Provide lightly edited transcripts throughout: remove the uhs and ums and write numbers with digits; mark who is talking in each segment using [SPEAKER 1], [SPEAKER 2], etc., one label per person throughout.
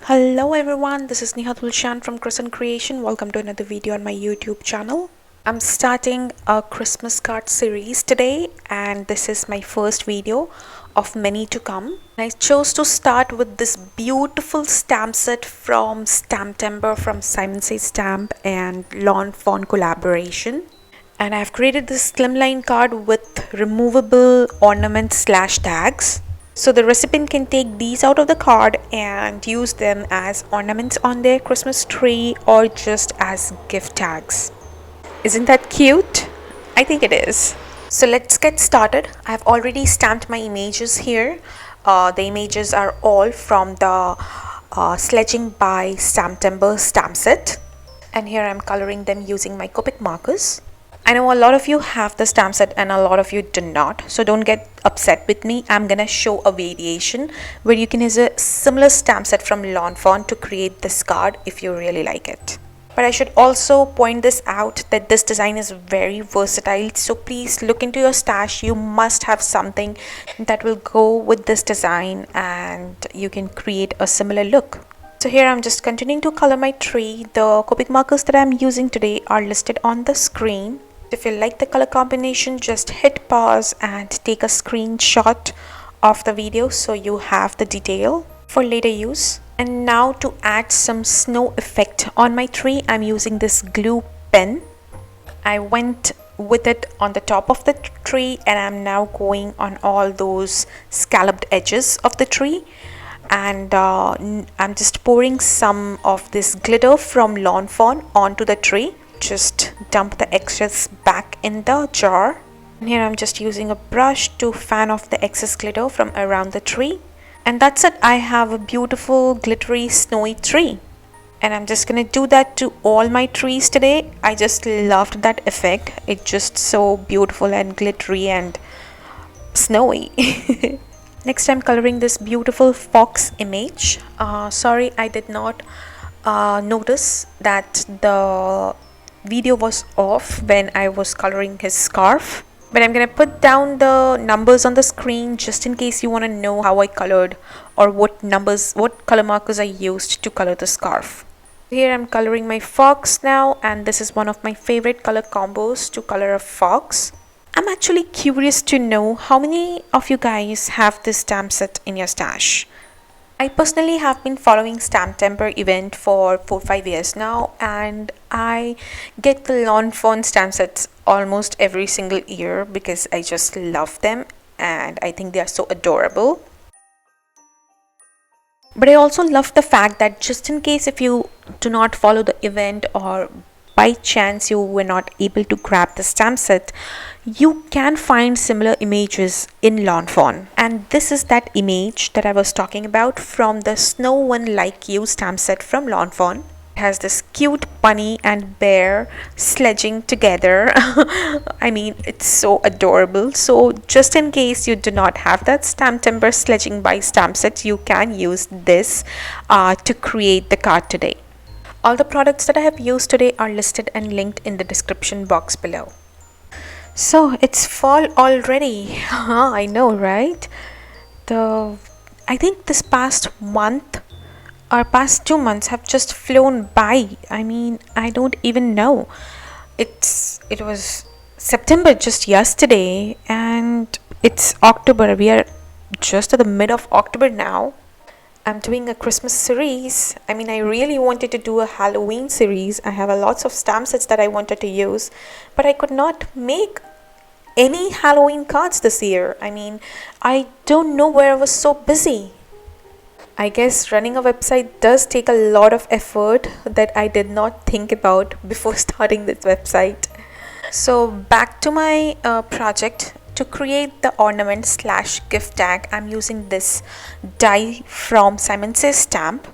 [SPEAKER 1] Hello everyone, this is Neha Tulsyan from Crescent Creation. Welcome to another video on my YouTube channel. I'm starting a Christmas card series today and this is my first video of many to come. I chose to start with this beautiful stamp set from Stamptember from Simon Says Stamp and Fawn collaboration. And I've created this slimline card with removable ornaments / tags. So the recipient can take these out of the card and use them as ornaments on their Christmas tree or just as gift tags. Isn't that cute? I think it is. So let's get started. I've already stamped my images here. The images are all from the Sledging by Stamptember stamp set. And here I'm coloring them using my Copic markers. I know a lot of you have the stamp set and a lot of you do not, so don't get upset with me. I'm gonna show a variation where you can use a similar stamp set from Fawn to create this card if you really like it. But I should also point this out that this design is very versatile, so please look into your stash. You must have something that will go with this design and you can create a similar look. So here I'm just continuing to color my tree. The Copic markers that I'm using today are listed on the screen. If you like the color combination, just hit pause and take a screenshot of the video so you have the detail for later use. And now to add some snow effect on my tree, I'm using this glue pen. I went with it on the top of the tree and I'm now going on all those scalloped edges of the tree. And I'm just pouring some of this glitter from Fawn onto the tree. Just dump the excess back in the jar. And here I'm just using a brush to fan off the excess glitter from around the tree. And that's it. I have a beautiful glittery snowy tree. And I'm just gonna do that to all my trees today. I just loved that effect. It's just so beautiful and glittery and snowy. Next I'm coloring this beautiful fox image. Sorry, I did not notice that the video was off when I was coloring his scarf. But I'm gonna put down the numbers on the screen just in case you want to know how I colored or what color markers I used to color the scarf. Here I'm coloring my fox now, and this is one of my favorite color combos to color a fox. I'm actually curious to know how many of you guys have this stamp set in your stash. I personally have been following Stamptember event for 4-5 years now, and I get the Fawn stamp sets almost every single year because I just love them and I think they are so adorable. But I also love the fact that just in case if you do not follow the event or by chance you were not able to grab the stamp set, you can find similar images in Fawn. And this is that image that I was talking about from the Snow One Like You stamp set from Fawn. It has this cute bunny and bear sledging together. I mean, it's so adorable. So just in case you do not have that Stamptember Sledging by stamp set, you can use this to create the card today. All the products that I have used today are listed and linked in the description box below. So it's fall already. I know, right? I think this past month or past 2 months have just flown by. I mean, I don't even know. It was September just yesterday and it's October. We are just at the mid of October now. I'm doing a Christmas series. I mean, I really wanted to do a Halloween series. I have lots of stamp sets that I wanted to use, but I could not make any Halloween cards this year. I mean, I don't know where I was so busy. I guess running a website does take a lot of effort that I did not think about before starting this website. So back to my project. To create the ornament / gift tag, I'm using this die from Simon Says Stamp.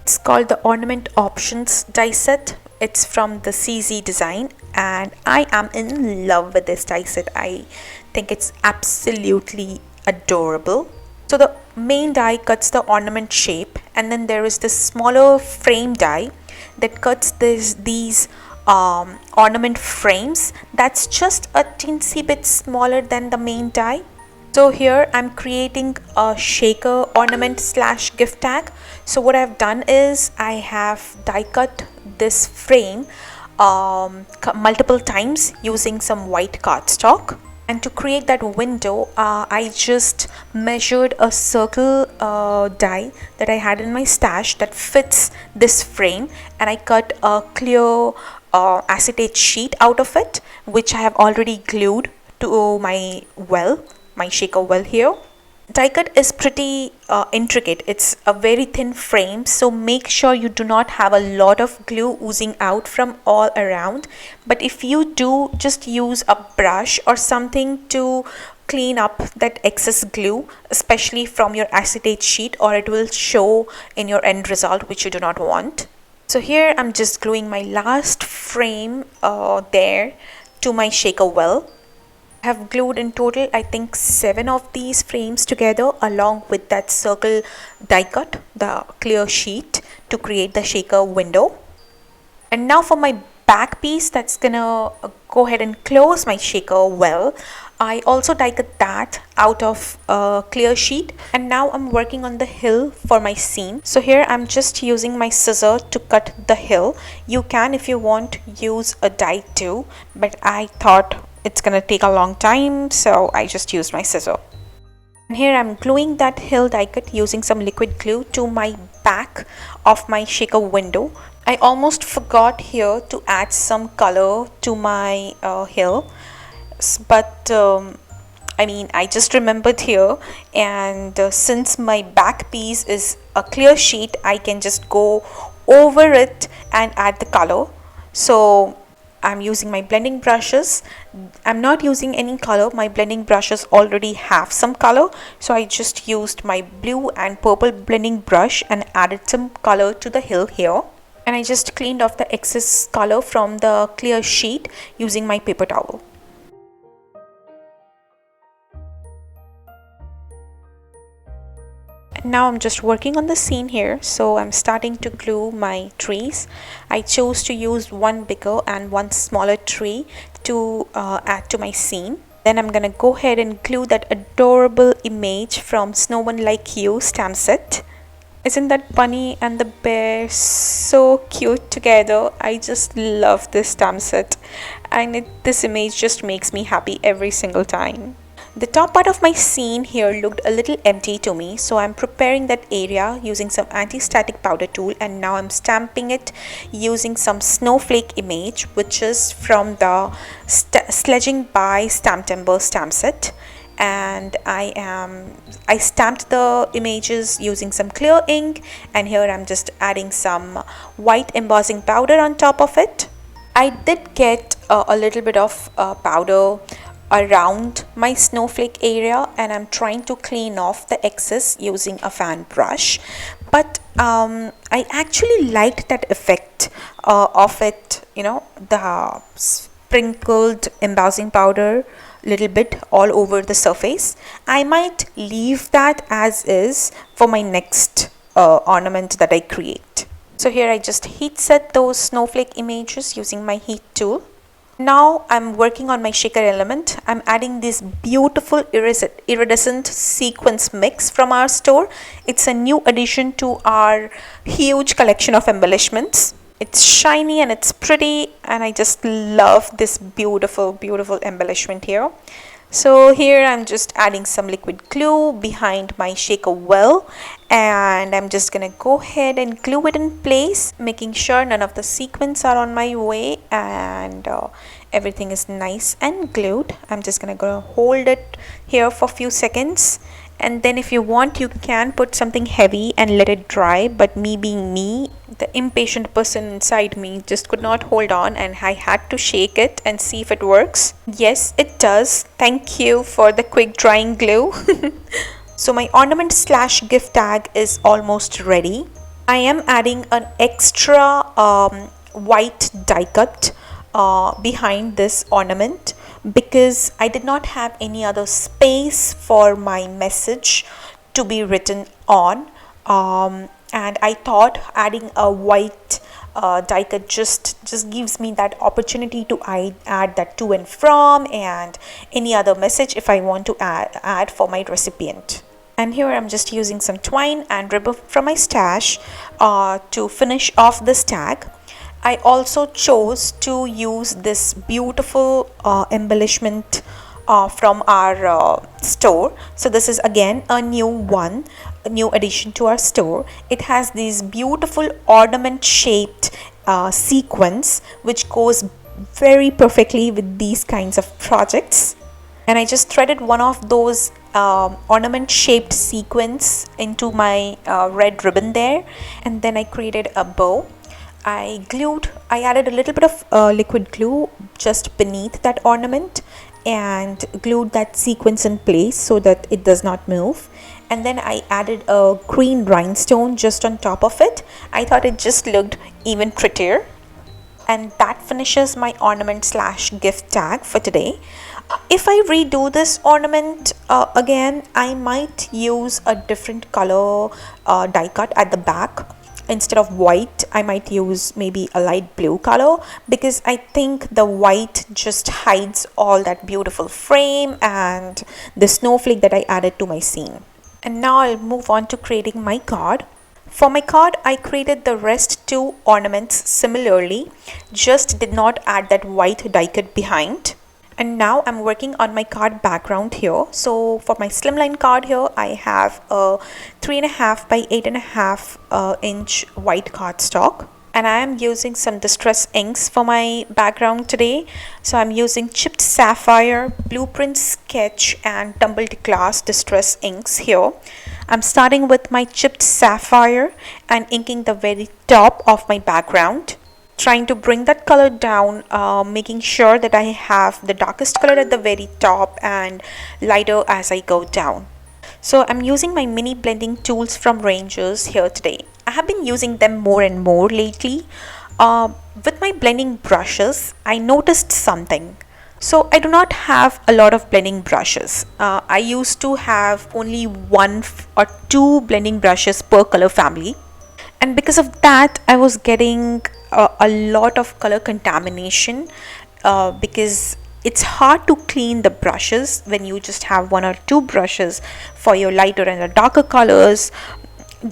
[SPEAKER 1] It's called the Ornament Options die set. It's from the CZ design and I am in love with this die set. I think it's absolutely adorable. So the main die cuts the ornament shape and then there is this smaller frame die that cuts these ornament frames that's just a teensy bit smaller than the main die. So here I'm creating a shaker ornament slash gift tag. So what I've done is I have die cut this frame multiple times using some white cardstock. And to create that window, I just measured a circle die that I had in my stash that fits this frame, and I cut a clear acetate sheet out of it, which I have already glued to my shaker well here. Die cut is pretty intricate. It's a very thin frame, so make sure you do not have a lot of glue oozing out from all around. But if you do, just use a brush or something to clean up that excess glue, especially from your acetate sheet, or it will show in your end result, which you do not want. So here I'm just gluing my last frame there to my shaker well. I have glued in total I think 7 of these frames together along with that circle die cut, the clear sheet, to create the shaker window. And now for my back piece that's gonna go ahead and close my shaker well, I also die cut that out of a clear sheet, and now I'm working on the hill for my scene. So here I'm just using my scissor to cut the hill. You can, if you want, use a die too, but I thought it's gonna take a long time, so I just used my scissor. And here I'm gluing that hill die cut using some liquid glue to my back of my shaker window. I almost forgot here to add some color to my hill, but I just remembered here, and since my back piece is a clear sheet, I can just go over it and add the color. So I'm using my blending brushes. I'm not using any color. My blending brushes already have some color, so I just used my blue and purple blending brush and added some color to the hill here. And I just cleaned off the excess color from the clear sheet using my paper towel. Now I'm just working on the scene here, so I'm starting to glue my trees. I chose to use one bigger and one smaller tree to add to my scene. Then I'm gonna go ahead and glue that adorable image from Snow One Like You stamp set. Isn't that bunny and the bear so cute together? I just love this stamp set, and this image just makes me happy every single time. The top part of my scene here looked a little empty to me, so I'm preparing that area using some anti-static powder tool, and now I'm stamping it using some snowflake image, which is from the Sledging by Stamptember stamp set. And I stamped the images using some clear ink, and here I'm just adding some white embossing powder on top of it. I did get a little bit of powder around my snowflake area, and I'm trying to clean off the excess using a fan brush, but I actually liked that effect of it, the sprinkled embossing powder little bit all over the surface. I might leave that as is for my next ornament that I create. So here I just heat set those snowflake images using my heat tool. Now I'm working on my shaker element. I'm adding this beautiful iridescent sequence mix from our store. It's a new addition to our huge collection of embellishments. It's shiny and it's pretty, and I just love this beautiful embellishment here. So here I'm just adding some liquid glue behind my shaker well, and I'm just gonna go ahead and glue it in place, making sure none of the sequins are on my way and everything is nice and glued. I'm just gonna hold it here for a few seconds, and then if you want, you can put something heavy and let it dry, but me being me, the impatient person inside me just could not hold on, and I had to shake it and see if it works. Yes, it does. Thank you for the quick drying glue. So my ornament slash gift tag is almost ready. I am adding an extra white die cut behind this ornament because I did not have any other space for my message to be written on, and I thought adding a white die cut just gives me that opportunity to add that to and from and any other message if I want to add for my recipient. And here I'm just using some twine and ribbon from my stash to finish off this tag. I also chose to use this beautiful embellishment from our store. So this is again a new addition to our store. It has these beautiful ornament shaped sequins which goes very perfectly with these kinds of projects. And I just threaded one of those ornament shaped sequins into my red ribbon there, and then I created a bow. I added a little bit of liquid glue just beneath that ornament and glued that sequence in place so that it does not move. And then I added a green rhinestone just on top of it. I thought it just looked even prettier. And that finishes my ornament slash gift tag for today. If I redo this ornament again, I might use a different color die cut at the back. Instead of white, I might use maybe a light blue color, because I think the white just hides all that beautiful frame and the snowflake that I added to my scene. And now I'll move on to creating my card. For my card, I created the rest two ornaments similarly, just did not add that white die cut behind. And now I'm working on my card background here. So for my slimline card here, I have a 3.5 by 8.5 inch white cardstock. And I am using some distress inks for my background today. So I'm using chipped sapphire, blueprint sketch and tumbled glass distress inks here. I'm starting with my chipped sapphire and inking the very top of my background, trying to bring that color down, making sure that I have the darkest color at the very top and lighter as I go down. So I'm using my mini blending tools from Reinker here today. I have been using them more and more lately. With my blending brushes, I noticed something. So I do not have a lot of blending brushes. I used to have only one or two blending brushes per color family. And because of that, I was getting a lot of color contamination because it's hard to clean the brushes when you just have one or two brushes for your lighter and the darker colors.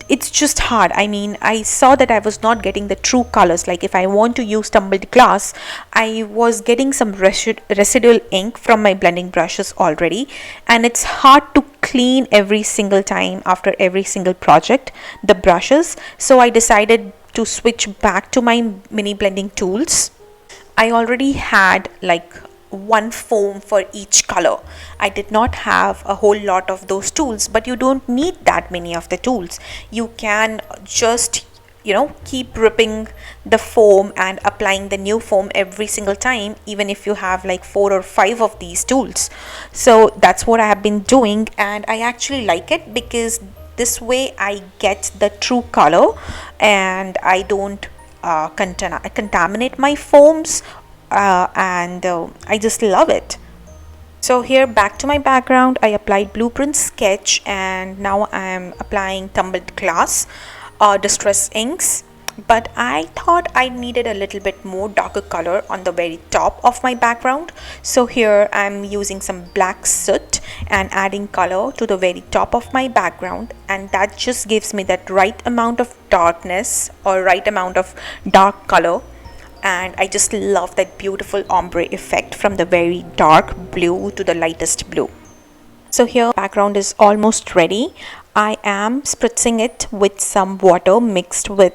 [SPEAKER 1] It's just hard. I mean, I saw that I was not getting the true colors. Like if I want to use tumbled glass, I was getting some residual ink from my blending brushes already, and it's hard to clean every single time after every single project the brushes. So I decided to switch back to my mini blending tools. I already had like one foam for each color. I did not have a whole lot of those tools, but you don't need that many of the tools. You can just keep ripping the foam and applying the new foam every single time, even if you have like 4 or 5 of these tools. So that's what I have been doing, and I actually like it because this way I get the true color and I don't contaminate my foams, and I just love it. So here, back to my background, I applied blueprint sketch and now I am applying tumbled glass distress inks, but I thought I needed a little bit more darker color on the very top of my background. So here I'm using some black soot and adding color to the very top of my background, and that just gives me that right amount of darkness or right amount of dark color. And I just love that beautiful ombre effect from the very dark blue to the lightest blue. So here background is almost ready. I am spritzing it with some water mixed with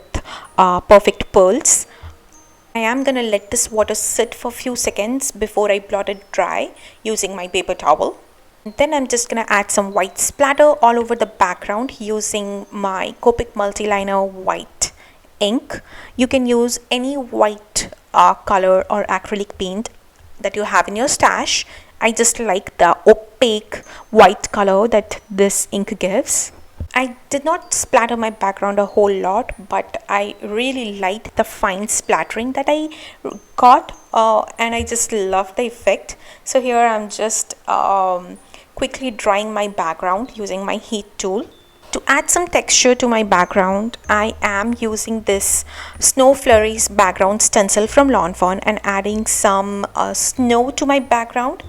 [SPEAKER 1] perfect pearls. I am gonna let this water sit for a few seconds before I blot it dry using my paper towel. And then I'm just gonna add some white splatter all over the background using my Copic Multiliner white ink. You can use any white color or acrylic paint that you have in your stash. I just like the opaque white color that this ink gives. I did not splatter my background a whole lot, but I really liked the fine splattering that I got, and I just love the effect. So here I'm just quickly drying my background using my heat tool. To add some texture to my background, I am using this Snow Flurries background stencil from Fawn and adding some snow to my background.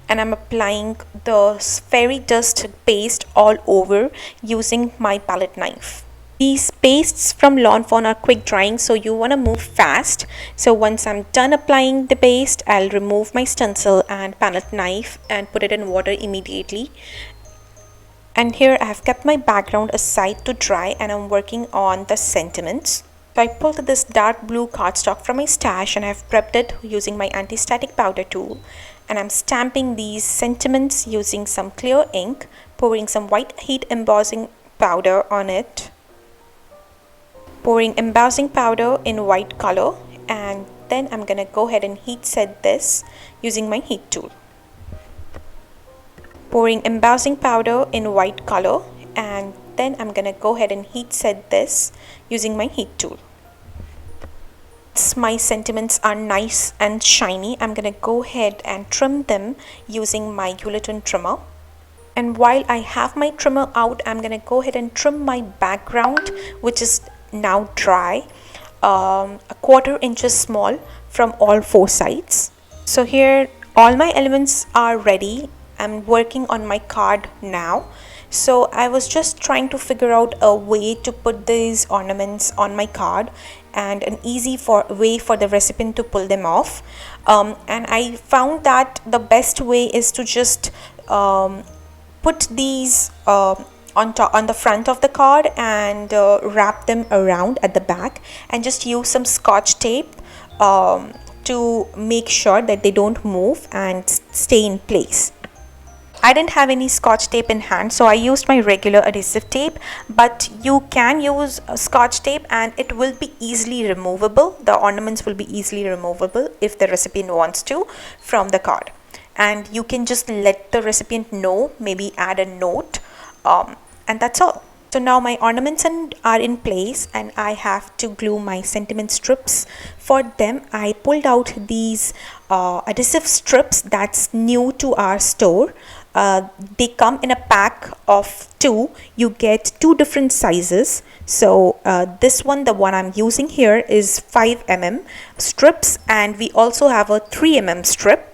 [SPEAKER 1] And I'm applying the fairy dust paste all over using my palette knife. These pastes from Fawn are quick drying, so you want to move fast. So once I'm done applying the paste, I'll remove my stencil and palette knife and put it in water immediately. And here I have kept my background aside to dry and I'm working on the sentiments. So I pulled this dark blue cardstock from my stash and I've prepped it using my anti-static powder tool. And I'm stamping these sentiments using some clear ink, pouring some white heat embossing powder on it. Pouring embossing powder in white color, and then I'm gonna go ahead and heat set this using my heat tool. Pouring embossing powder in white color, and then I'm gonna go ahead and heat set this using my heat tool. Once my sentiments are nice and shiny, I'm gonna go ahead and trim them using my Guillotine trimmer. And while I have my trimmer out, I'm gonna go ahead and trim my background, which is now dry, a 1/4 inches small from all 4 sides. So here all my elements are ready. I'm working on my card now. So I was just trying to figure out a way to put these ornaments on my card and an easy way for the recipient to pull them off. And I found that the best way is to just put these on the front of the card and wrap them around at the back and just use some scotch tape to make sure that they don't move and stay in place. I didn't have any scotch tape in hand, so I used my regular adhesive tape, but you can use scotch tape and it will be easily removable. The ornaments will be easily removable if the recipient wants to from the card. And you can just let the recipient know, maybe add a note, and that's all. So now my ornaments are in place and I have to glue my sentiment strips. For them, I pulled out these adhesive strips that's new to our store. They come in a pack of 2. You get 2 different sizes. So this one, the one I'm using here, is 5 mm strips, and we also have a 3 mm strip.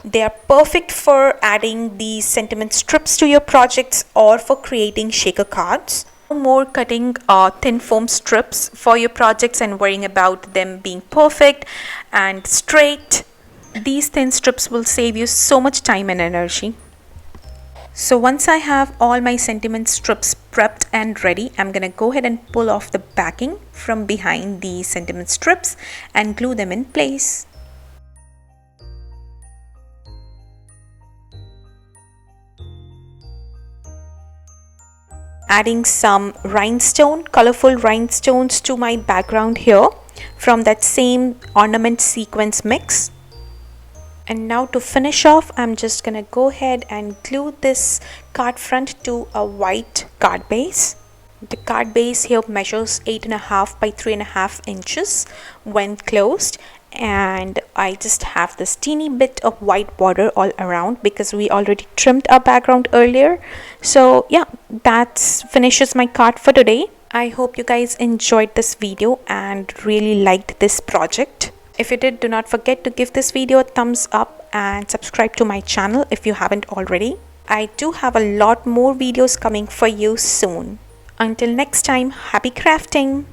[SPEAKER 1] They are perfect for adding these sentiment strips to your projects or for creating shaker cards. No more cutting thin foam strips for your projects and worrying about them being perfect and straight. These thin strips will save you so much time and energy. So once I have all my sentiment strips prepped and ready, I'm gonna go ahead and pull off the backing from behind the sentiment strips and glue them in place. Adding some colorful rhinestones to my background here from that same ornament sequence mix. And now to finish off, I'm just gonna go ahead and glue this card front to a white card base. The card base here measures 8.5 by 3.5 inches when closed, and I just have this teeny bit of white border all around because we already trimmed our background earlier. So yeah, that finishes my card for today. I hope you guys enjoyed this video and really liked this project. If you did, do not forget to give this video a thumbs up and subscribe to my channel if you haven't already. I do have a lot more videos coming for you soon. Until next time, happy crafting!